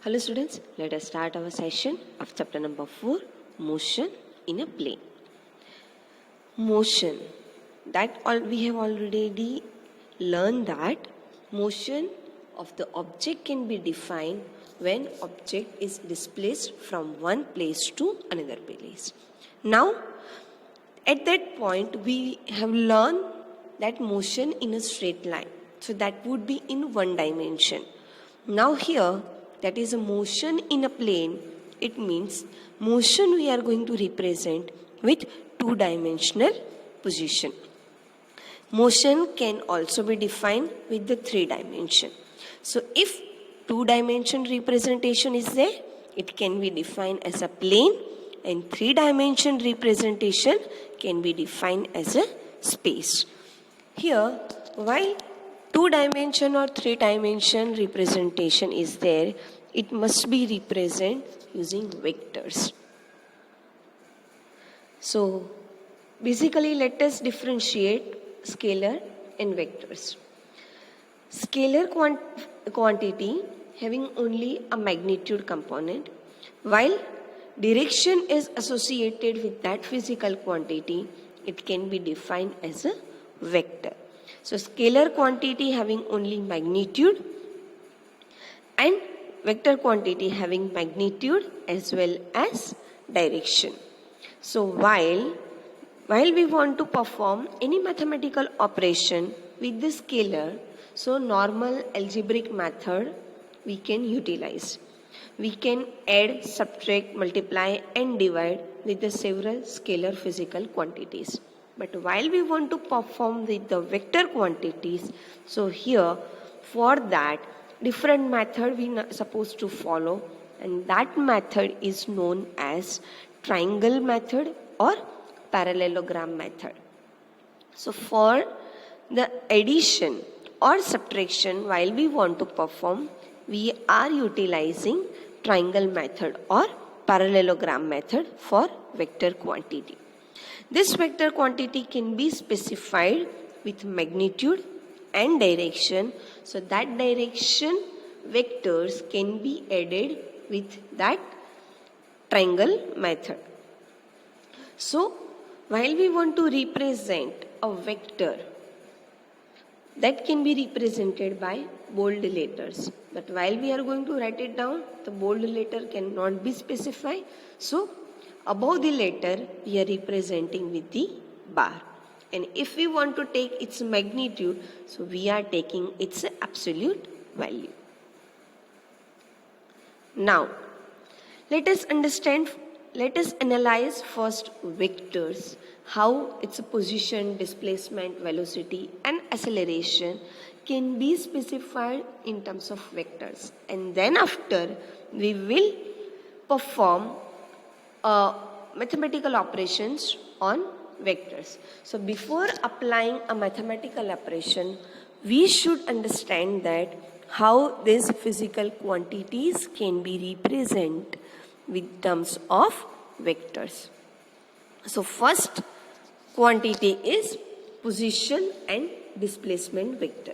Hello students, let us start our session of chapter number 4, motion in a plane. Motion, we have already learned that motion of the object can be defined when object is displaced from one place to another place. Now, at that point, we have learned that motion in a straight line. So that would be in one dimension. Now here, that is a motion in a plane. It means motion we are going to represent with two-dimensional position. Motion can also be defined with the three dimension. So if two-dimension representation is there, it can be defined as a plane, and three-dimension representation can be defined as a space. Here, while two-dimension or three-dimension representation is there, it must be represented using vectors. So, basically let us differentiate scalar and vectors. Scalar quantity having only a magnitude component, while direction is associated with that physical quantity, it can be defined as a vector. So scalar quantity having only magnitude and vector quantity having magnitude as well as direction. So while we want to perform any mathematical operation with the scalar, so normal algebraic method we can utilize. We can add, subtract, multiply and divide with the several scalar physical quantities. But while we want to perform with the vector quantities, so here for that different method we are supposed to follow, and that method is known as triangle method or parallelogram method. So for the addition or subtraction while we want to perform, we are utilizing triangle method or parallelogram method for vector quantity. This vector quantity can be specified with magnitude and direction. So that direction vectors can be added with that triangle method. So while we want to represent a vector, that can be represented by bold letters. But while we are going to write it down, the bold letter cannot be specified. So above the letter, we are representing with the bar. And if we want to take its magnitude, so we are taking its absolute value. Now, let us analyze first vectors, how its position, displacement, velocity and acceleration can be specified in terms of vectors. And then after, we will perform mathematical operations on vectors. So before applying a mathematical operation, we should understand that how these physical quantities can be represented with terms of vectors. So first quantity is position and displacement vector.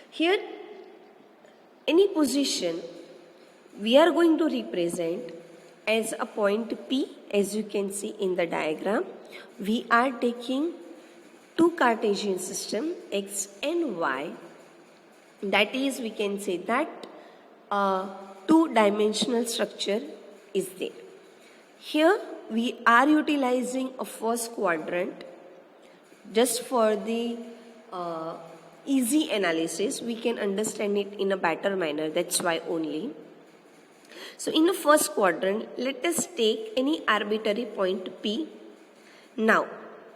Here, any position we are going to represent as a point P, as you can see in the diagram. We are taking two Cartesian system, X and Y. That is, we can say that two-dimensional structure is there. Here, we are utilizing a first quadrant just for the easy analysis. We can understand it in a better manner, that's why only. So in the first quadrant, let us take any arbitrary point P. Now,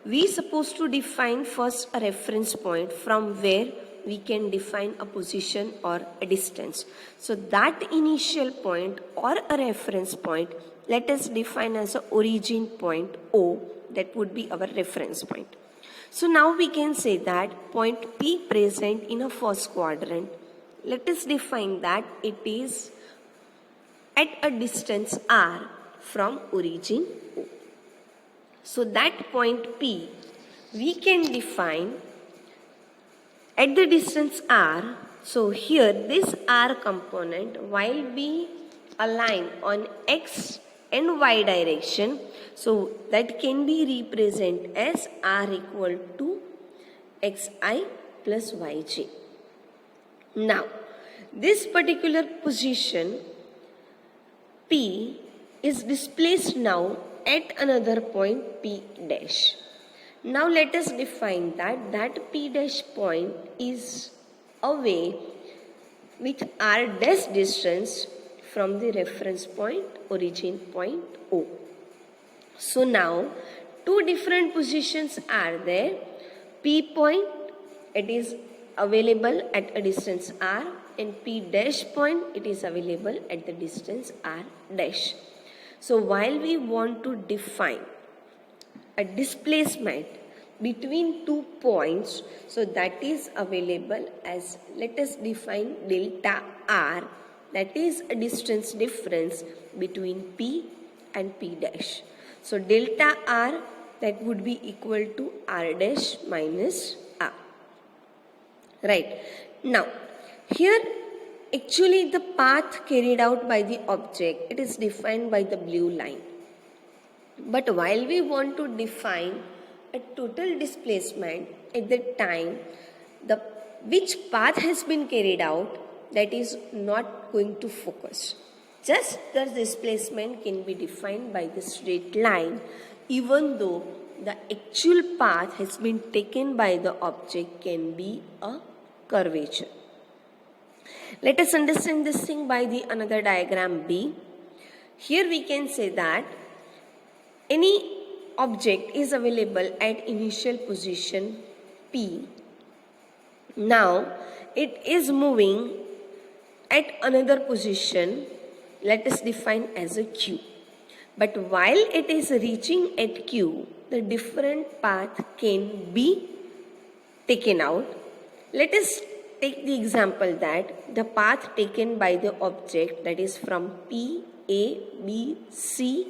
we are supposed to define first a reference point from where we can define a position or a distance. So that initial point or a reference point, let us define as an origin point O. That would be our reference point. So now we can say that point P present in a first quadrant, let us define that it is at a distance r from origin O. So that point P we can define at the distance r So here this R component, while we align on X and Y direction, so that can be represented as R equal to Xi plus Yj. Now, this particular position P is displaced now at another point P dash. Now let us define that P dash point is away with R dash distance from the reference point, origin point O. So now two different positions are there. P point, it is available at a distance R, and P dash point, it is available at the distance R dash. So while we want to define a displacement between 2 points, so that is available as, let us define delta R, that is a distance difference between P and P dash. So delta R, that would be equal to R dash minus R. Right. Now, here actually the path carried out by the object, it is defined by the blue line. But while we want to define a total displacement at the time, which path has been carried out, that is not going to focus. Just the displacement can be defined by the straight line, even though the actual path has been taken by the object can be a curvature. Let us understand this thing by the another diagram B. Here we can say that any object is available at initial position P. Now it is moving at another position, let us define as a Q. But while it is reaching at Q, the different path can be taken out. Let us take the example that the path taken by the object, that is from P, A, B, C,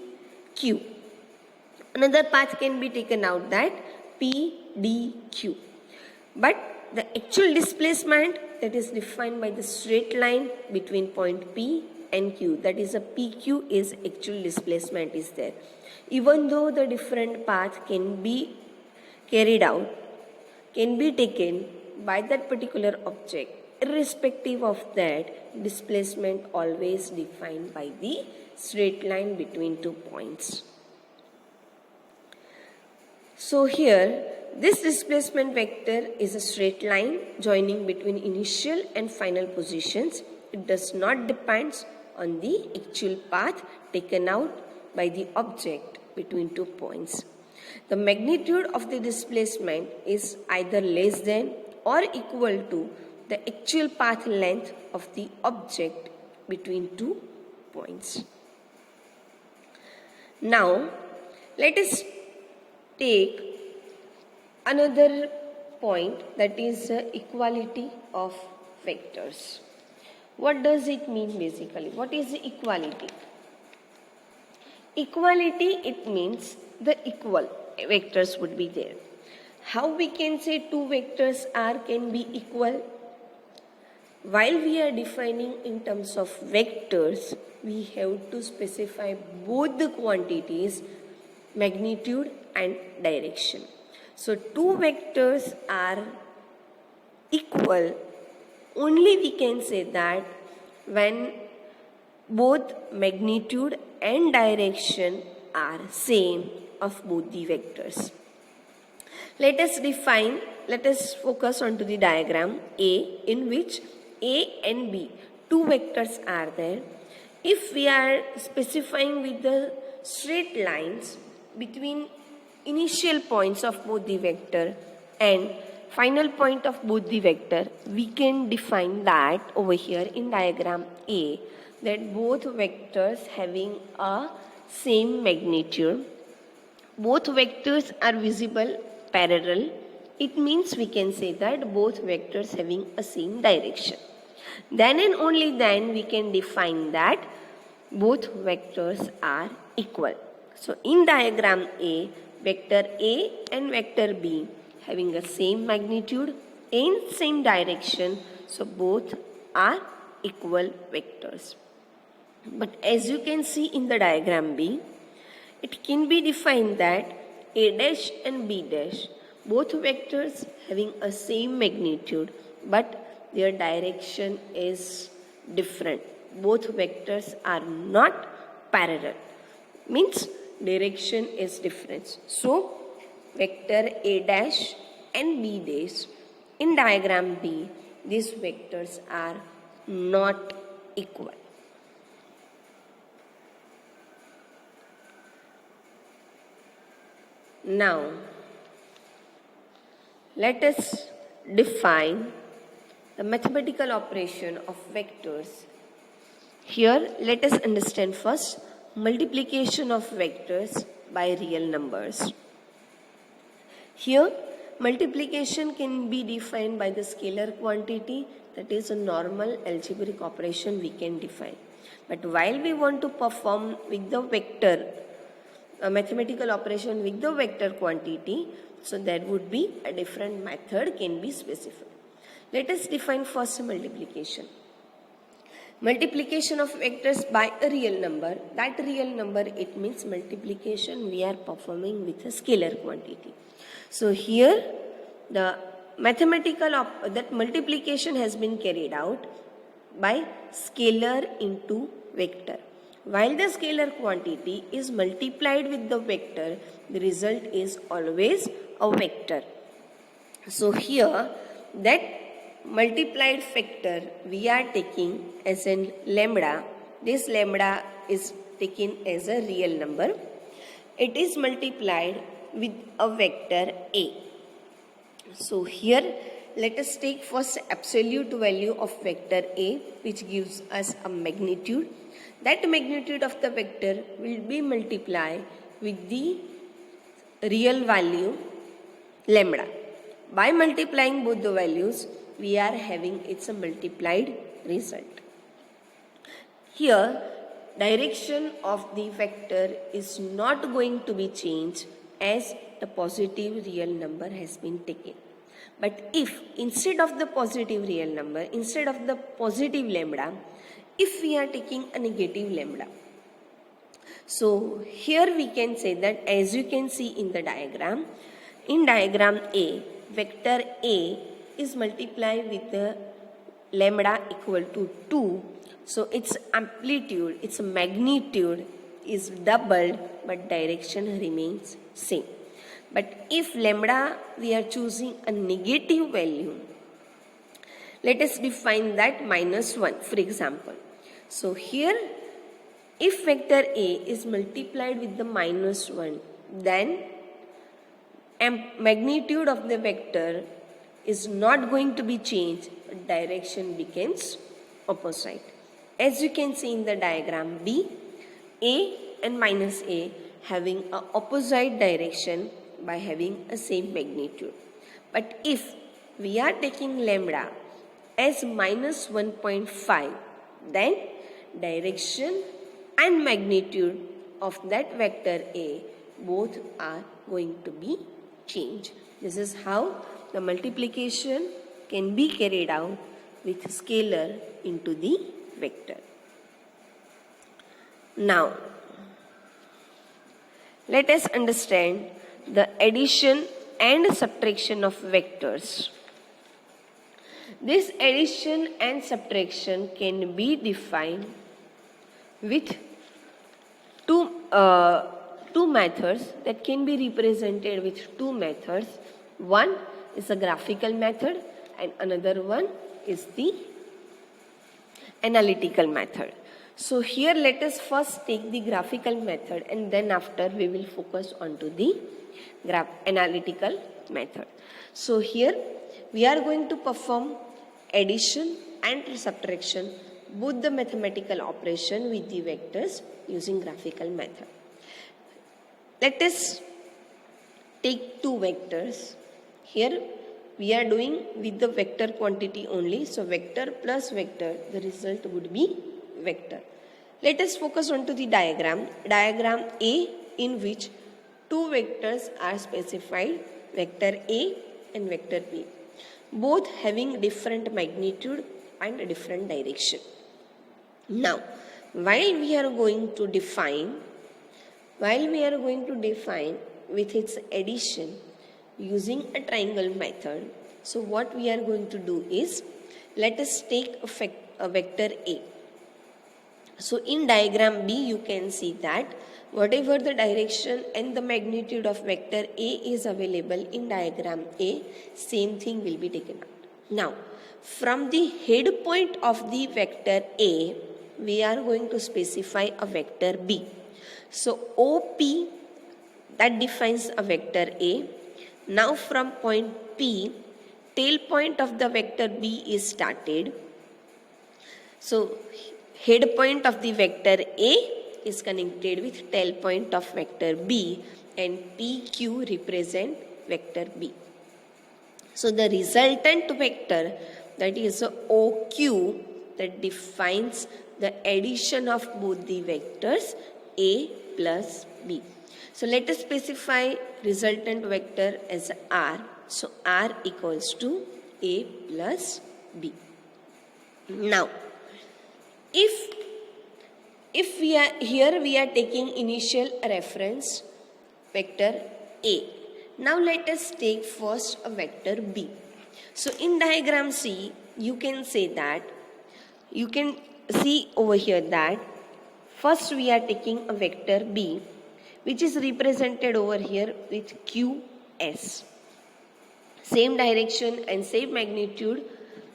Q. Another path can be taken out, that P, D, Q. But the actual displacement, that is defined by the straight line between point P and Q, that is a PQ is actual displacement is there. Even though the different path can be carried out, can be taken by that particular object, irrespective of that, displacement always defined by the straight line between 2 points. So here, this displacement vector is a straight line joining between initial and final positions. It does not depend on the actual path taken out by the object between 2 points. The magnitude of the displacement is either less than or equal to the actual path length of the object between 2 points. Now, let us take another point, that is equality of vectors. What does it mean basically? What is equality? Equality, it means the equal vectors would be there. How we can say two vectors can be equal? While we are defining in terms of vectors, we have to specify both the quantities, magnitude and direction. So two vectors are equal, only we can say that when both magnitude and direction are same of both the vectors. Let us focus on to the diagram A, in which A and B, two vectors are there. If we are specifying with the straight lines between initial points of both the vector and final point of both the vector, we can define that over here in diagram A, that both vectors having a same magnitude, both vectors are visible parallel. It means we can say that both vectors having a same direction. Then and only then we can define that both vectors are equal. So in diagram A, vector A and vector B having a same magnitude and same direction, So both are equal vectors. But as you can see in the diagram B, it can be defined that A dash and B dash, both vectors having a same magnitude, but their direction is different. Both vectors are not parallel. Means direction is different. So vector A dash and B dash in diagram B, these vectors are not equal. Now, let us define the mathematical operation of vectors. Here, let us understand first multiplication of vectors by real numbers. Here, multiplication can be defined by the scalar quantity, that is a normal algebraic operation we can define. But while we want to perform with the vector, a mathematical operation with the vector quantity, so there would be a different method can be specified. Let us define first multiplication. Multiplication of vectors by a real number. That real number, it means multiplication we are performing with a scalar quantity. So here the mathematical that multiplication has been carried out by scalar into vector. While the scalar quantity is multiplied with the vector, the result is always a vector. So here that multiplied factor we are taking as in lambda. This lambda is taken as a real number. It is multiplied with a vector A. So here let us take first absolute value of vector A, which gives us a magnitude. That magnitude of the vector will be multiplied with the real value lambda. By multiplying both the values, we are having it's a multiplied result. Here, direction of the vector is not going to be changed as the positive real number has been taken. But if instead of the positive real number, instead of the positive lambda, if we are taking a negative lambda, so here we can say that as you can see in the diagram, in diagram A, vector A is multiplied with the lambda equal to 2. So its amplitude, its magnitude is doubled, but direction remains same. But if lambda we are choosing a negative value, let us define that -1 for example. So here if vector A is multiplied with the -1, then magnitude of the vector is not going to be changed, but direction becomes opposite. As you can see in the diagram B, A and -A having a opposite direction by having a same magnitude. But if we are taking lambda as -1.5, then direction and magnitude of that vector A both are going to be changed. This is how the multiplication can be carried out with scalar into the vector. Now, let us understand the addition and subtraction of vectors. This addition and subtraction can be defined with two methods that can be represented with two methods. One is a graphical method and another one is the analytical method. So here let us first take the graphical method and then after we will focus onto the analytical method. So here we are going to perform addition and subtraction, both the mathematical operation with the vectors using graphical method. Let us take two vectors. Here we are doing with the vector quantity only. So vector plus vector, the result would be vector. Let us focus onto the diagram. Diagram A, in which two vectors are specified, vector A and vector B. both having different magnitude and different direction. Now, while we are going to define with its addition using a triangle method, so what we are going to do is, let us take a vector A. So in diagram B, you can see that whatever the direction and the magnitude of vector A is available in diagram A, same thing will be taken out. Now, from the head point of the vector A, we are going to specify a vector B. So OP, that defines a vector A. Now from point P, tail point of the vector B is started. So head point of the vector A is connected with tail point of vector B, and PQ represent vector B. So the resultant vector, that is OQ, that defines the addition of both the vectors A plus B. So let us specify resultant vector as R. So R equals to A plus B. Now, if we are taking initial reference vector A. Now let us take first a vector B. So in diagram C, you can see over here that first we are taking a vector B, which is represented over here with QS. Same direction and same magnitude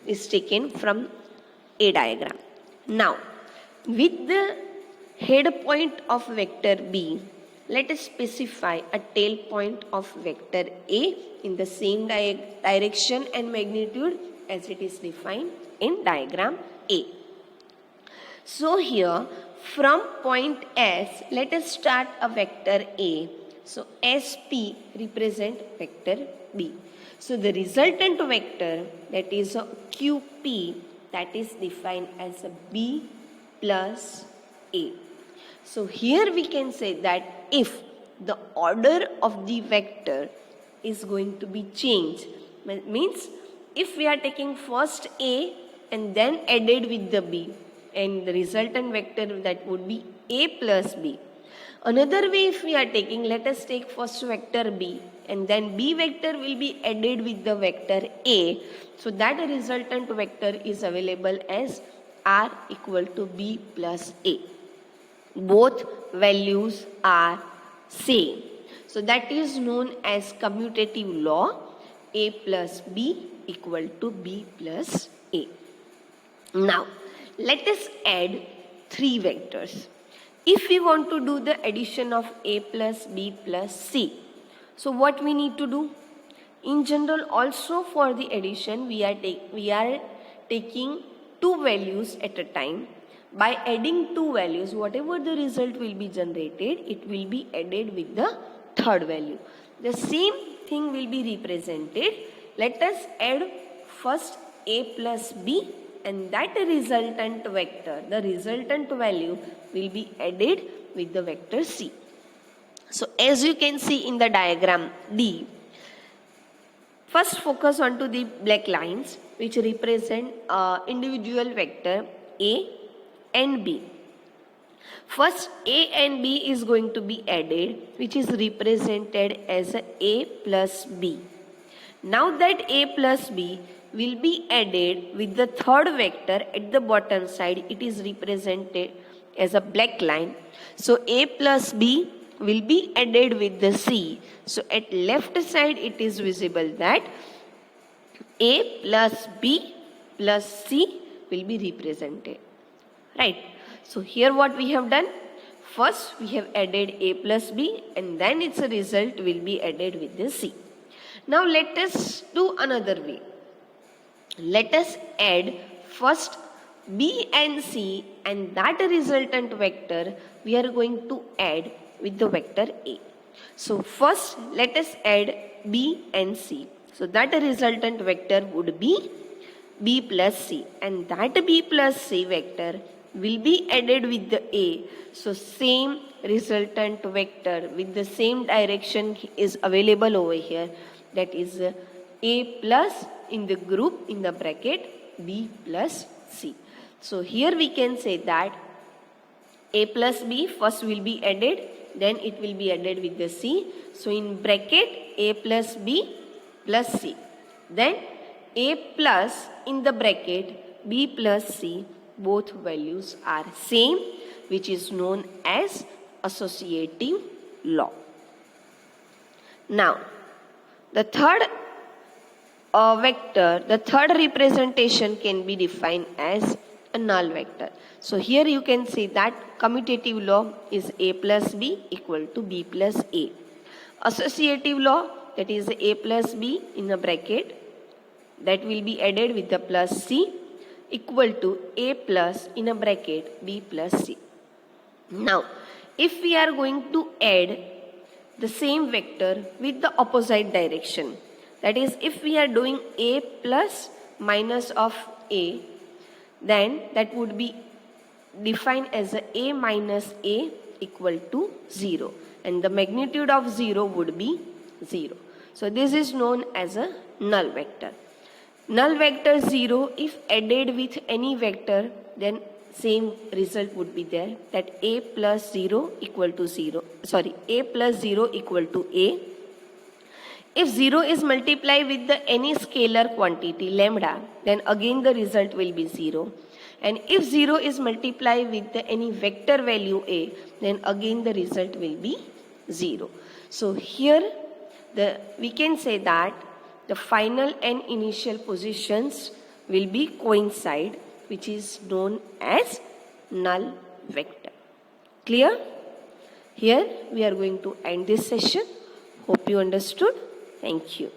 is taken from A diagram. Now, with the head point of vector B, let us specify a tail point of vector A in the same direction and magnitude as it is defined in diagram A. So here, from point S, let us start a vector A. So SP represent vector B. So the resultant vector, that is QP, that is defined as a B plus A. So here we can say that if the order of the vector is going to be changed, means if we are taking first A and then added with the B, and the resultant vector, that would be A plus B. Another way, if we are taking, let us take first vector B and then B vector will be added with the vector A. So that resultant vector is available as R equal to B plus A. Both values are same. So that is known as commutative law, A plus B equal to B plus A. Now, let us add three vectors. If we want to do the addition of A plus B plus C, so what we need to do? In general, also for the addition, we are taking two values at a time. By adding two values, whatever the result will be generated, it will be added with the third value. The same thing will be represented. Let us add first A plus B, and that resultant vector, the resultant value will be added with the vector C. So as you can see in the diagram D, first focus onto the black lines which represent individual vector A and B. First A and B is going to be added, which is represented as A plus B. Now that A plus B will be added with the third vector at the bottom side, it is represented as a black line. So A plus B will be added with the C. So at left side it is visible that A plus B plus C will be represented. Right. So here what we have done? First we have added A plus B and then its result will be added with the C. Now let us do another way. Let us add first B and C, and that resultant vector we are going to add with the vector A. So first let us add B and C. So that resultant vector would be B plus C, and that B plus C vector will be added with the A. So same resultant vector with the same direction is available over here, that is A plus in the group in the bracket B plus C. So here we can say that A plus B first will be added, then it will be added with the C. So in bracket A plus B plus C. Then A plus in the bracket B plus C, both values are same, which is known as associative law. Now, the third vector, the third representation can be defined as a null vector. So here you can see that commutative law is A plus B equal to B plus A. Associative law, that is A plus B in a bracket, that will be added with the plus C, equal to A plus in a bracket B plus C. Now, if we are going to add the same vector with the opposite direction, that is, if we are doing A plus minus of A, then that would be defined as A minus A equal to 0, and the magnitude of 0 would be 0. So this is known as a null vector. Null vector 0, if added with any vector, then same result would be there, that A plus 0 equal to 0. A plus 0 equal to A. If 0 is multiplied with the any scalar quantity lambda, then again the result will be 0. And if 0 is multiplied with the any vector value A, then again the result will be 0. So here we can say that the final and initial positions will be coincide, which is known as null vector. Clear? Here we are going to end this session. Hope you understood. Thank you.